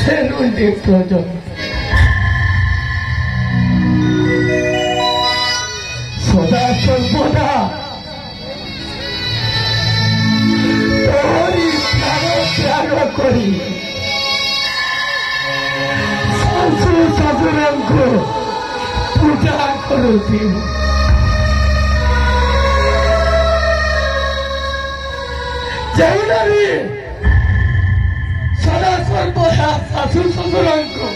ସେରୁଣ୍ଡି ପର୍ଯ୍ୟନ୍ତ ସଦା ସର୍ବଦା ତୋରି ତ୍ୟାଗ କରି ଶାଶୁ ଶ୍ୱଶୁରଙ୍କୁ ପୂଜା କରୁଛି। ଯେଉଁଟାରେ ସଦା ସର୍ବଦା ଶାଶୁ ଶ୍ୱଶୁରଙ୍କୁ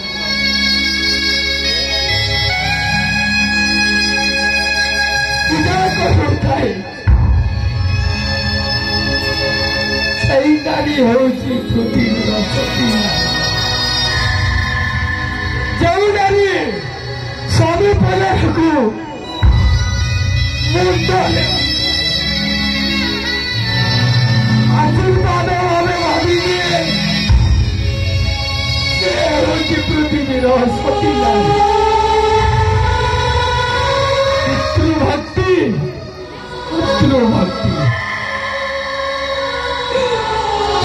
ପୂଜା କରୁଥାଏ ସେଇ ନାରୀ ହେଉଛି ପୃଥିବୀର ସତୀ ନାରୀ। ଯେଉଁ ନାରୀ ସ୍ୱାମୀ ପରିବାରକୁ ମୁଣ୍ଡ ଆଶୀର୍ବାଦ ଭାବେ ଭାବିଦିଏ ସେ ହେଉଛି ପୃଥିବୀର ସତୀ ନାରୀ। ପିତୃଭକ୍ତି ପିତୃଭକ୍ତି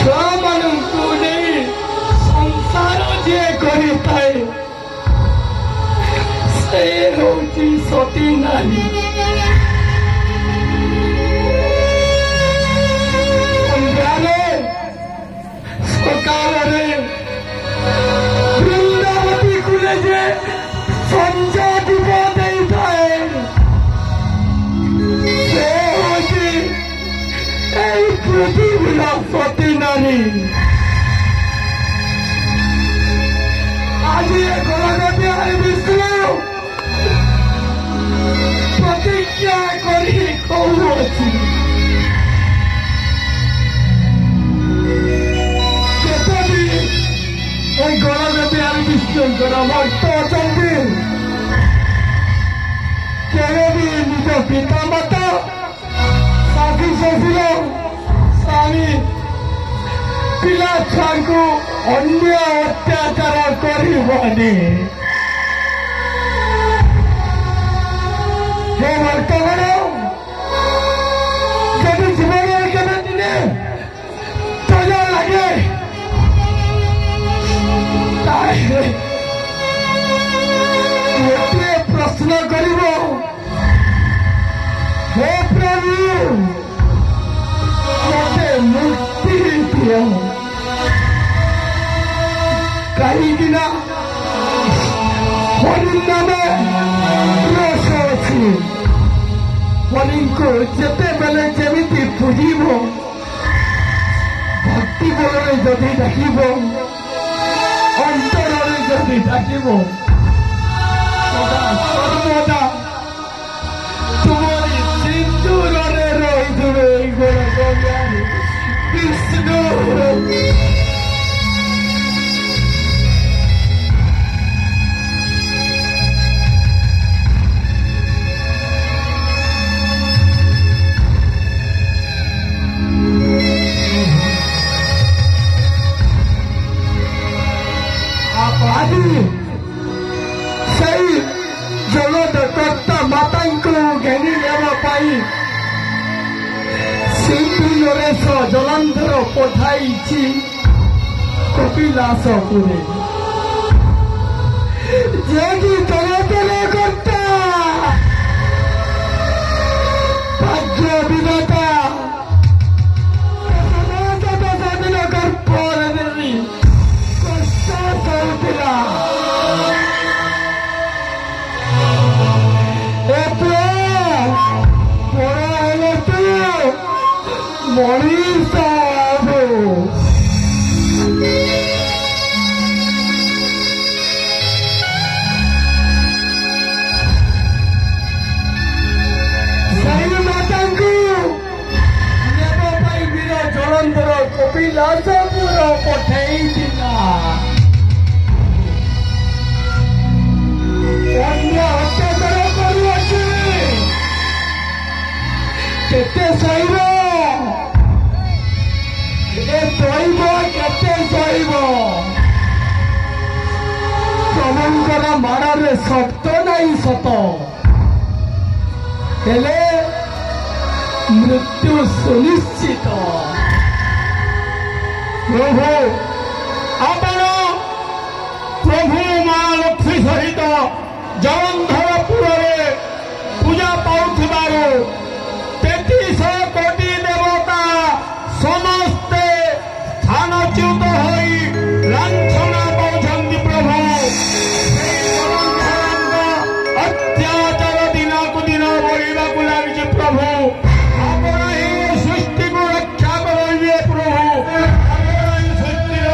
ଛୁଆମାନଙ୍କୁ ନେଇ ସଂସାର ଯିଏ କରିଥାଏ ସେ ହେଉଛି ସତୀ ନାରୀ। ସକାଳରେ ବୃନ୍ଦାବତୀ କୁଲେ ଯେ ସଞ୍ଜ ଦୀପ ଦେଇଥାଏ ସେ ହେଉଛି এই পৃথিবীর সতী নারী। আজি গণগতি বিষ্ণু প্রতিজ্ঞা করি কହୁଅছি କେତେବି এই ଗଣଗତି ବିଷ୍ଣୁଙ୍କର ଭକ୍ତ ଅଛନ୍ତି କେବେ ବି ନିଜ ପିତା ମାତା ଶାଶୁ ଶ୍ୱଶୁର ସ୍ୱାମୀ ପିଲା ଛୁଆଙ୍କୁ ଅନ୍ୟ ଅତ୍ୟାଚାର କରିବନି। ହେ ବର୍ତ୍ତମାନ ଯଦି ଜୀବନରେ କେବେ ଦିନେ ତଜ ଲାଗେ ତାହେଲେ ଗୋଟିଏ ପ୍ରଶ୍ନ କରିବ हे प्रभु मते मुक्ति दियो कहीं हरि नाम रस अच्छी हरि को जिते बेले जमी पूजिब भक्ति बल जदि डाक अंतर जदि डाक सदा सर्वदा तुम्हारी सिंदूर रही विष्णु सही जलदकर्ता माता को घेनी नेवाई सिंधुरेश जलंधर पठाई कपिलासपुरे जेकी चलाचल करता भाग्य विधाता दिन गर्भरी कष्ट चलुला मनीष सही माता को वीर जलंधर कपिलासपुर पठाई अत्याचार करते सहीब सहीब केते सहीब प्रभुंर माड़े सत नहीं सत हेले मृत्यु सुनिश्चित प्रभु आपण जलंधरपुर पूजा पाउथिबारु 33 कोटी देवता समस्ते स्थानच्युत होई लांछना पाउछन्ति प्रभु अत्याचार दिनकु दिन बढ़िबाकु लागिछि प्रभु आपण ही सृष्टि को रक्षा करिबे प्रभु आपण ही सृष्टिर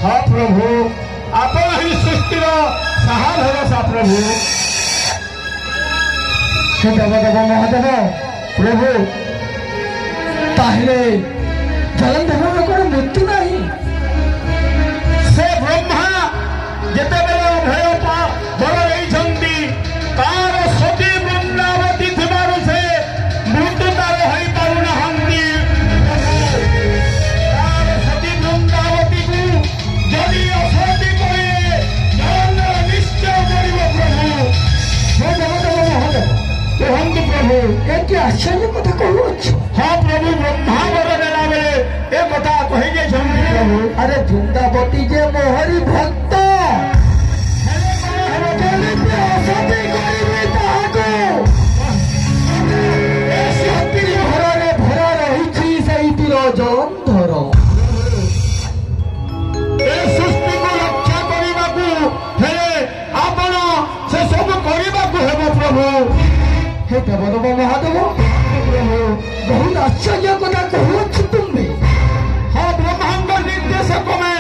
हाँ प्रभु आपण ही सृष्टिर साहा भरोसा प्रभु देवदेव महादेव प्रभु ताहले जलंधर लोकर मृत्यु नहीं से ब्रह्मा जेतेबेले अभय बर रही तार सती वृंदावती थिबारु से मृत्यु तार होई पारु नहंती तार सती वृंदावती को जदि असती करे जलंधर निश्चय करिब प्रभु हे देवदेव महादेव कहतु प्रभु एक आश्चर्य कथा कहूछ हाँ प्रभु ब्रह्मा बर देला बेले ए कथा कहि जे प्रभु अरे वृंदावती जे मोहरी भक्त असती करिबे ताहाको ए सती घरे भरा रहिछि सेइतिर जलंधर ए सृष्टि को रक्षा करिबाकु हेले आपण से सब करिबाकु हेबो प्रभु हे देवदेव महादेव प्रभु बहुत आश्चर्य कथा कहूछ तुमे हाँ ब्रह्मांड निर्देशक में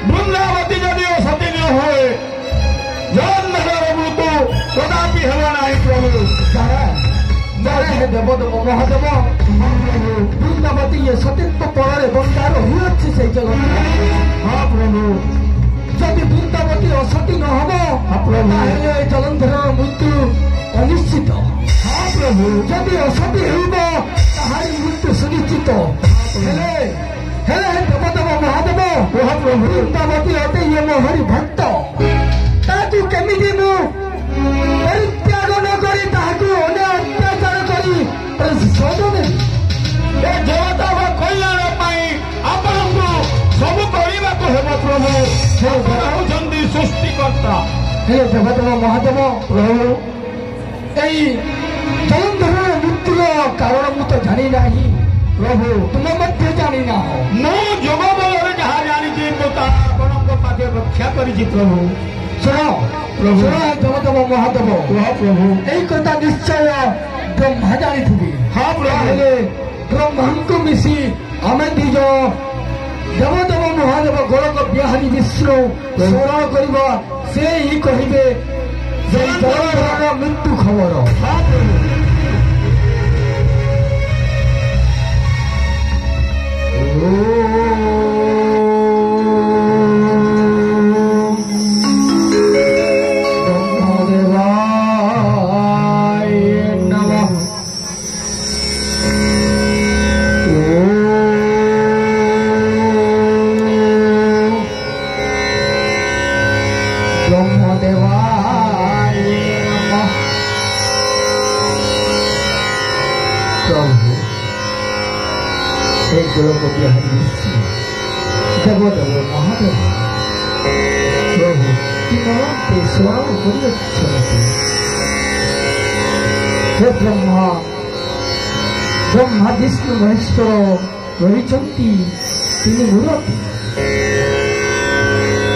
वृंदावती यदि सती न हुए जलंधर मृत्यु कदापि हेब नहीं प्रभु हे देवदेव महादेव वृंदावती ये सतीत्व पर बंदा रही से जगत हाँ प्रभु जदि वृंदावती असती न हम जलंधर मृत्यु अनिश्चित हाँ प्रभु जदि असती होहारी मृत्यु सुनिश्चित देवदेव महादेव प्रभु वृंदावती अटे ये मोहरी भक्त ताकू केमिति मु परित्याग न करी ताकू अन्य अत्याचार करी प्रतिशोध नेबी ए देवता व कल्याण पाई आपनको सब करिबाकु हेबो प्रभु आपण होउछन्ति सृष्टिकर्ता हे देवदेव महादेव प्रभु এই जलंधर मृत्युर कारण मु तो जानी नहीं प्रभु तुम मध्य जानी ना हो मु जोग बल जहाँ जानी आपको पाखे रक्षा करी प्रभु शुण प्रभु देवदेव महादेव प्रभु यही कथा निश्चय ब्रह्मा जानी थी हाँ प्रभु ब्रह्मा को मिसी आम दीज देवदेव महादेव गोलक बिहारी विष्णु स्मरण करवा से ही कहे जलंधर मृत्यु खबर हाँ प्रभु देवदेव महादेव प्रभु तीन स्मरण हे ब्रह्मा ब्रह्मा विष्णु महेश्वर रही मूर्ति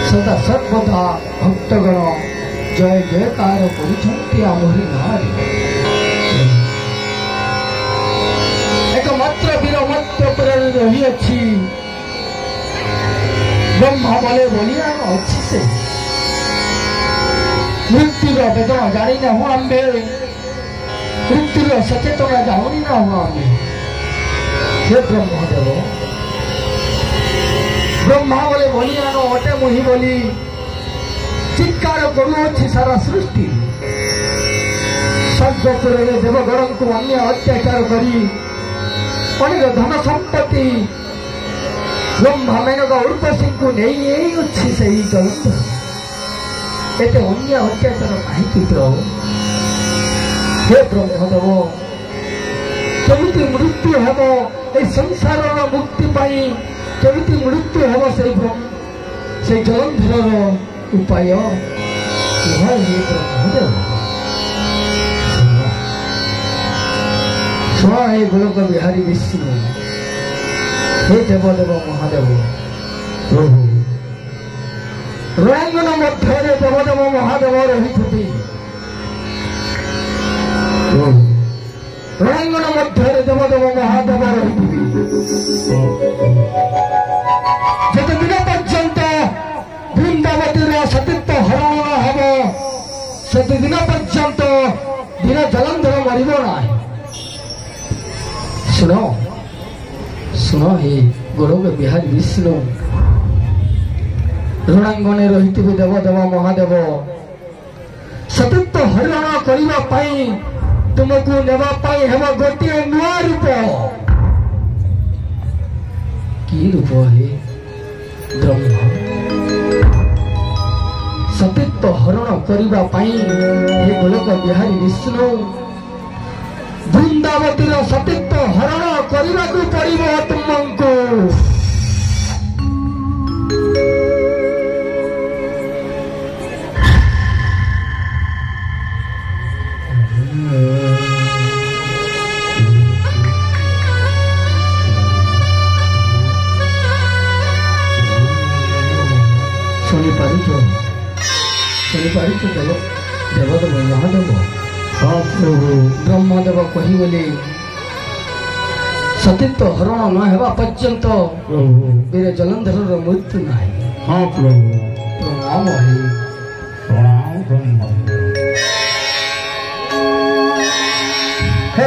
सदा सर्वदा भक्तगण जय जयकार करमरी नारी एकमात्र वीर मध्य रही अच्छी ब्रह्मा बोले बोलिया अच्छी से मृत्युर वेदना जानी ना हूँ आम्बे मृत्युर सचेतना जानी ना हूँ आम्बे हे ब्रह्मदेव ब्रह्मा बोले बोलिया अटे मुही बोली चित्कार करुच्छी सारा सृष्टि स्वर्गपुर देवगण को अन्य अत्याचार करी अनेक धन संपत्ति ब्रह्मा मेनका उर्वशी को नहीं अच्छी से ही जलंधर एते अन्य अत्याचार कहीं प्रभु हे ब्रह्मदेव केमिति मृत्यु हेब ए संसार मुक्ति पाई केमिति मृत्यु हेब से जलंधर उपाय हे ब्रह्मदेव स्व हे गोलक बिहारी विष्णु हे देवदेव महादेव प्रभु रणांगन मध्य देवदेव महादेव रही रणांगन मध्य देवदेव महादेव रही जिते दिन पर्यंत वृंदावती सतीत्व हरण हम से दिन पर्यंत दिन जलंधर मरब ना सुनो सुनो हे गोलक बिहारी विष्णु रणांगने रही देवदेव महादेव सतीत्व हरण करने तुमको नेवाई हेब गोटे नुआ रूप कि रूप हे ब्रह्म सतीत्व हरण करने हे गोलक बिहारी विष्णु वृंदावती सतीत्व हरण करने को पड़ो तुमको देवदेव महादेव हाँ प्रभु ब्रह्मदेव कहीगले सतीत्व हरण न हेबा पर्यंत वीर जलंधर मृत्यु ना हाँ प्रभु प्रणाम हे